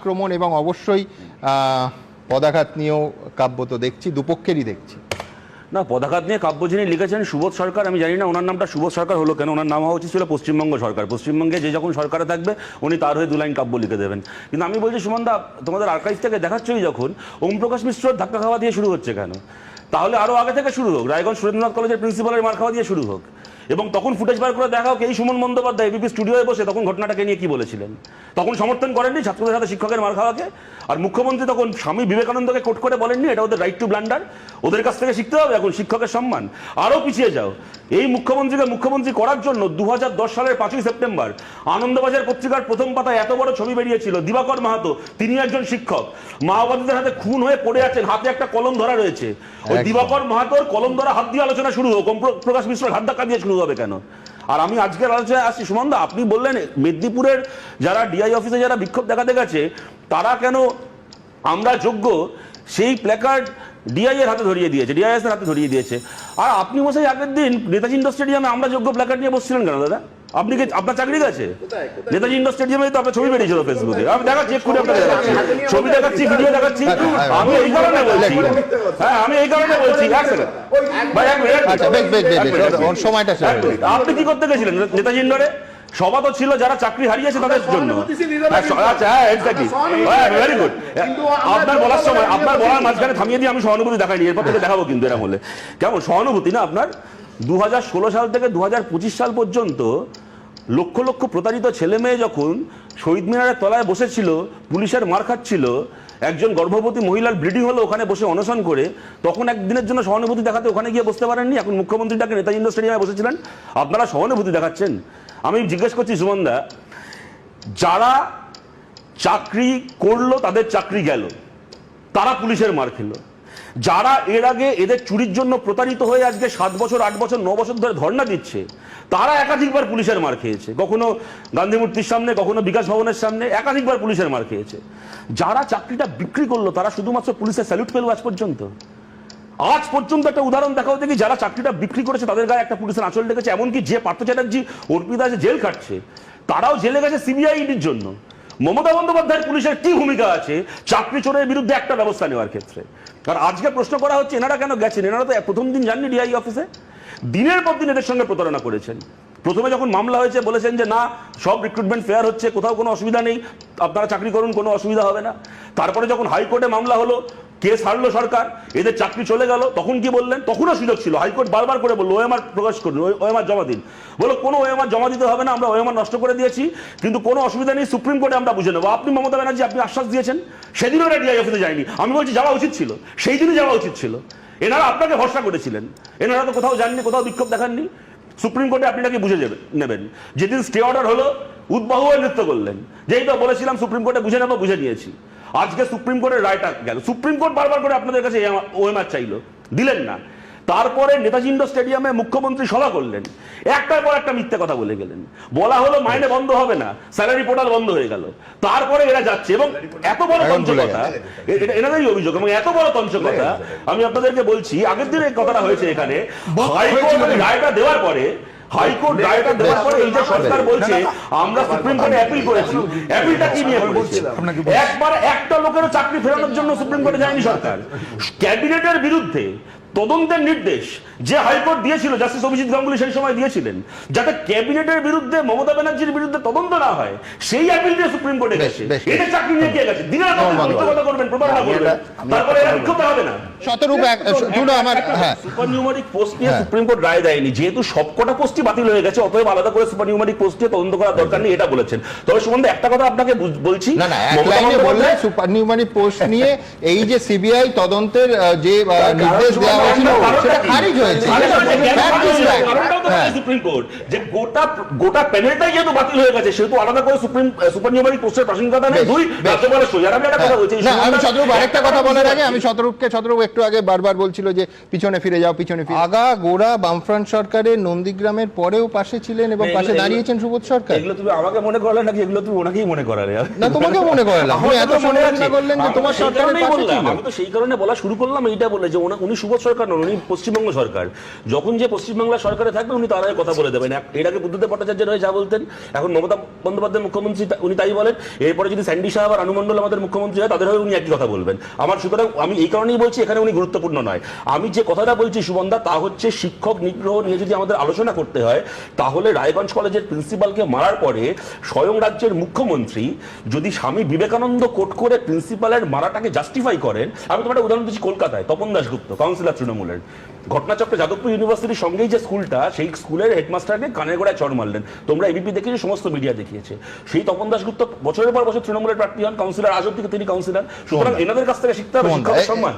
আক্রমণ এবং অবশ্যই পদাঘাত নিয়েও কাব্য তো দেখছি, দুপক্ষেরই দেখছি। না, পদাঘাত নিয়ে কাব্য যিনি লিখেছেন সুবোধ সরকার, আমি জানি না ওনার নামটা সুবোধ সরকার হলো কেন, ওনার নাম হওয়া উচিত ছিল পশ্চিমবঙ্গ সরকার। পশ্চিমবঙ্গে যে যখন সরকারে থাকবে উনি তার হয়ে 2 লাইন কাব্য লিখে দেবেন। কিন্তু আমি বলছি সুমনদা, তোমাদের আর্কাইভ থেকে দেখাচ্ছই যখন, ওম প্রকাশ মিশ্রর ধাক্কা খাওয়া দিয়ে শুরু হচ্ছে কেন? তাহলে আরও আগে থেকে শুরু হোক, রায়গঞ্জ সুরেন্দ্রনাথ কলেজের প্রিন্সিপালের মার খাওয়া দিয়ে শুরু হোক, এবং তখন ফুটেজ বার করে দেখা হোক এই সুমন বন্দ্যোপাধ্যায় এবিপি স্টুডিওয়ে বসে তখন ঘটনাটাকে নিয়ে কি বলেছিলেন। তখন সমর্থন করেননি ছাত্রদের সাথে শিক্ষকের মার খাওয়াকে, আর মুখ্যমন্ত্রী তখন স্বামী বিবেকানন্দকে কোট করে বলেননি এটা ওদের রাইট টু ব্লান্ডার, ওদের কাছ থেকে শিখতে হবে এখন শিক্ষকের সম্মান। আরও পিছিয়ে যাও, এই মুখ্যমন্ত্রীকে মুখ্যমন্ত্রী করার জন্য 2010 সালের 5ই সেপ্টেম্বর আনন্দবাজার পত্রিকার প্রথম পাতায় এত বড় ছবি বেরিয়েছিল, দিবাকর মাহাতো, তিনি একজন শিক্ষক, মাওবাদীদের হাতে খুন হয়ে পড়ে আছেন, হাতে একটা কলম ধরা রয়েছে। ওই দিবাকর মাহাতোর কলম ধরা হাত দিয়ে আলোচনা শুরু হোক, ওম প্রকাশ মিশ্র হাত ধাক্কা দিয়ে শুরু হবে কেন? আর আমি আজকের আলোচনায় আসছি সুমনদা, আপনি বললেন মেদিনীপুরের যারা ডিআই অফিসে যারা বিক্ষোভ দেখাতে গেছে তারা কেন আমরা যোগ্য সেই প্ল্যাকার্ড ডিআই এর হাতে ধরিয়ে দিয়েছে, ডিআইএস এর হাতে ধরিয়ে দিয়েছে। আর আপনি মশাই আগের দিন নেতাজি ইন্ডোর স্টেডিয়ামে আমরা যোগ্য প্ল্যাকার্ড নিয়ে বসছিলেন কেন দাদা? আপনি কি আপনার চাকরি গেছে? নেতাজি ইন্ডোর স্টেডিয়ামে তো আপনার ছবি বেরিয়েছিল ফেসবুকে, আমি দেখাচ্ছি, এক্ষুনি আপনাকে দেখাচ্ছি, ছবি দেখাচ্ছি, ভিডিও দেখাচ্ছি। আমি এই কারণে বলছি, হ্যাঁ আমি এই কারণে বলছি, এক সেকেন্ড ভাই, এক মিনিট, সময়টা আপনি কি করতে গেছিলেন নেতাজি ইন্ডোরে? সভা তো ছিল যারা চাকরি হারিয়েছে তাদের জন্য। আচ্ছা, এক্স্যাক্টলি, ভেরি গুড। আপনার বলার সময়, আপনার বলার মাঝখানে থামিয়ে দিয়ে আমি সহানুভূতি দেখাইনি, এরপর থেকে দেখাবো কিন্তু এরা বলে। কেমন সহানুভূতি না আপনার? 2016 সাল থেকে 2025 সাল পর্যন্ত লক্ষ লক্ষ প্রতারিত ছেলে মেয়ে যখন শহীদ মিনারের তলায় বসেছিল, পুলিশের মার খাচ্ছিল, একজন গর্ভবতী মহিলার ব্লিডিং হলো ওখানে বসে অনশন করে, তখন একদিনের জন্য সহানুভূতি দেখাতে ওখানে গিয়ে বসতে পারেননি। এখন মুখ্যমন্ত্রীটাকে নেতাজি ইন্ডোর স্টেডিয়ামে বসেছিলেন, আপনারা সহানুভূতি দেখাচ্ছেন। আমি জিজ্ঞেস করছি সুমনদা, যারা চাকরি করলো তাদের চাকরি গেল, তারা পুলিশের মার খেলো, যারা এর আগে এদের চুরির জন্য প্রতারিত হয়ে আজকে 7 বছর 8 বছর 9 বছর ধরে ধর্ণা দিচ্ছে, তারা একাধিকবার পুলিশের মার খেয়েছে, কখনো গান্ধী মূর্তির সামনে, কখনো বিকাশ ভবনের সামনে, একাধিকবার পুলিশের মার খেয়েছে। যারা চাকরিটা বিক্রি করলো তারা শুধুমাত্র পুলিশের স্যালুট পেল আজ পর্যন্ত। আজ পর্যন্ত একটা উদাহরণ দেখাও দেখি যারা চাকরিটা বিক্রি করেছে তাদের গায়ে একটা পুলিশের আঁচল ডেকেছে। এমনকি যে পার্থ চ্যাটার্জি, অর্পিতা যে জেল কাটছে, তারাও জেলে গেছে সিবিআইডির জন্য। মমতা বন্দ্যোপাধ্যায়ের পুলিশের কি ভূমিকা আছে চাকরি চোরের বিরুদ্ধে একটা ব্যবস্থা নেওয়ার ক্ষেত্রে? আর আজকে প্রশ্ন করা হচ্ছে এনারা কেন গেছেন? এনারা তো প্রথম দিন যাননি ডিআই অফিসে, দিনের পর দিন এদের সঙ্গে প্রতারণা করেছেন। প্রথমে যখন মামলা হয়েছে বলেছেন যে না, সব রিক্রুটমেন্ট ফেয়ার হচ্ছে, কোথাও কোনো অসুবিধা নেই, আপনারা চাকরি করুন, কোনো অসুবিধা হবে না। তারপরে যখন হাইকোর্টে মামলা হলো, কেস হারলো সরকার, এদের চাকরি চলে গেল, তখন কি বললেন? তখনও সুযোগ ছিল, হাইকোর্ট বারবার করে বললো ওএমআর প্রকাশ করুন, ওএমআর জমা দিন। বলো কোনো ওএমআর জমা দিতে হবে না, আমরা ওএমআর নষ্ট করে দিয়েছি, কিন্তু কোনো অসুবিধা নেই, সুপ্রিম কোর্টে আমরা বুঝে নেবো। আপনি মমতা ব্যানার্জি আপনি আশ্বাস দিয়েছেন, সেদিনও এটা ডিআই অফিসে যায়নি। আমি বলছি যাওয়া উচিত ছিল, সেই দিনই যাওয়া উচিত ছিল। এনারা আপনাকে ভরসা করেছিলেন, এনারা তো কোথাও যাননি, কোথাও বিক্ষোভ দেখাননি। সুপ্রিম কোর্টে আপনি নাকি বুঝে নেবেন। যেদিন স্টে অর্ডার হলো উদ্বাহ হয়ে নৃত্য করলেন, যেই তো বলেছিলাম সুপ্রিম কোর্টে বুঝে নেবো, বুঝে নিয়েছি। আজকে সুপ্রিম কোর্টের রায়টা গেল, সুপ্রিম কোর্ট বারবার করে আপনাদের কাছে ওএমআর চাইলো, দিলেন না। তারপরে নেতাজি ইন্ডোর স্টেডিয়ামে মুখ্যমন্ত্রী সভা করলেন, একটার পর একটা মিথ্যে কথা বলে গেলেন। বলা হলো মাইনে বন্ধ হবে না, স্যালারি পোর্টাল বন্ধ হয়ে গেল। তারপরে এরা যাচ্ছে এবং এত বড় তঞ্চকতা, এনাদেরই অভিযোগ, এবং এত বড় তঞ্চকতা আমি আপনাদেরকে বলছি। আগের দিনে কথাটা হয়েছে এখানে, হাইকোর্ট রায়টা দেওয়ার পরে, হাইকোর্ট রায়টা দেওয়ার পরে এই যে সরকার বলছে আমরা সুপ্রিম কোর্টে অ্যাপিল করেছি, অ্যাপিলটা কি নিয়ে করেছে? একবার একটা লোকেরও চাকরি ফেরানোর জন্য সুপ্রিম কোর্টে যায়নি সরকার। ক্যাবিনেটের বিরুদ্ধে তদন্তের নির্দেশ যে হাইকোর্ট দিয়েছিল, জাস্টিস অভিজিৎ গাঙ্গুলি সেই সময় দিয়েছিলেন, যাতে ক্যাবিনেটের বিরুদ্ধে, মমতা ব্যানার্জির বিরুদ্ধে তদন্ত না হয়, সেই আপিল দিয়ে সুপ্রিম কোর্টে গেছে। এদের চাকরি নিয়ে কে গেছে? দিনের কথা করবেন, প্রতারণা করবেন, তারপরে এরা বিক্ষোভ হবে না। সুপারনিউমারিক পোস্ট নিয়ে সুপ্রিম কোর্ট রায় দেয়নি, যেহেতু সবকটা পোস্টই বাতিল হয়ে গেছে, অতএব আলাদা করে সুপারনিউমারিক পোস্ট নিয়ে তদন্ত করার দরকার নেই, এটা বলেছেন। তবে সুমনদা একটা কথা আপনাকে বলছি, সুপারনিউমারি পোস্ট নিয়ে এই যে সিবিআই তদন্তের যে নির্দেশ দেওয়া হয়েছিল সেটা খারিজ হয়েছে। সুপ্রিম কোর্ট যে গোটা প্যানেলটাই যেহেতু বাতিল হয়ে গেছে, সেহেতু আলাদা করে সুপারনিউমারিক পোস্টের প্রাসঙ্গিকতা নেই। দুই রাজ্যপালের সই। আর আমি একটা কথা বলছি, আমি শতরূপ আরেকটা কথা বলার আগে, আমি শতরূপ একটু আগে বারবার বলছিল যে পিছনে ফিরে যাও, পিছনে ফিরে। আগা গোড়া বামফ্রন্ট সরকারের নন্দীগ্রামের পরেও পাশে ছিলেন এবং পাশে দাঁড়িয়েছেন সুবোধ সরকার। এগুলো তুমি আমাকে মনে করালে নাকি এগুলো তুমি ওনাকেই মনে করালে? না, তোমাকে মনে করালাম। আপনি এত মনে রাখনা করলেন যে তোমার সরকারের পাশে ছিলেন। আমি তো সেই কারণে বলা শুরু করলাম এইটা বলে যে উনি সুবোধ সরকার সরকার নন, উনি পশ্চিমবঙ্গ সরকার। যখন যে পশ্চিমবাংলা সরকারে থাকবে উনি তার আগে কথা বলে দেবেন। এর আগে বুদ্ধদেব ভট্টাচার্য রয়ে যা বলতেন, এখন মমতা বন্দ্যোপাধ্যায় মুখ্যমন্ত্রী উনি তাই বলেন। এরপরে যদি স্যান্ডি সাহেব আর অনুমণ্ডল আমাদের মুখ্যমন্ত্রী হয়, তাদের হয়ে উনি একই কথা বলবেন। আমার সুতরাং আমি এই কারণেই বলছি এখানে উনি গুরুত্বপূর্ণ নয়। আমি যে কথাটা বলছি সুবন্ধা, তা হচ্ছে শিক্ষক নিগ্রহ নিয়ে যদি আমাদের আলোচনা করতে হয়, তাহলে রায়গঞ্জ কলেজের প্রিন্সিপালকে মারার পরে স্বয়ং রাজ্যের মুখ্যমন্ত্রী যদি স্বামী বিবেকানন্দ কোট করে প্রিন্সিপালের মারাটাকে জাস্টিফাই করেন। আমি তোমার একটা উদাহরণ দিচ্ছি, কলকাতায় তপন দাশগুপ্ত কাউন্সিলর তৃণমূলের, ঘটনাচক্রে যাদবপুর ইউনিভার্সিটির সঙ্গেই যে স্কুলটা, সেই স্কুলের হেডমাস্টারকে কানের গোড়ায় চড় মারলেন। তোমরা এবিপি দেখেছো, সমস্ত মিডিয়া দেখিয়েছে। সেই তপন দাশগুপ্ত বছরের পর বছর তৃণমূলের প্রার্থী হন, কাউন্সিলর, আজ অব্দি তিনি কাউন্সিলর। সুতরাং এনাদের কাছ থেকে শিখতে হবে শিক্ষকের সম্মান।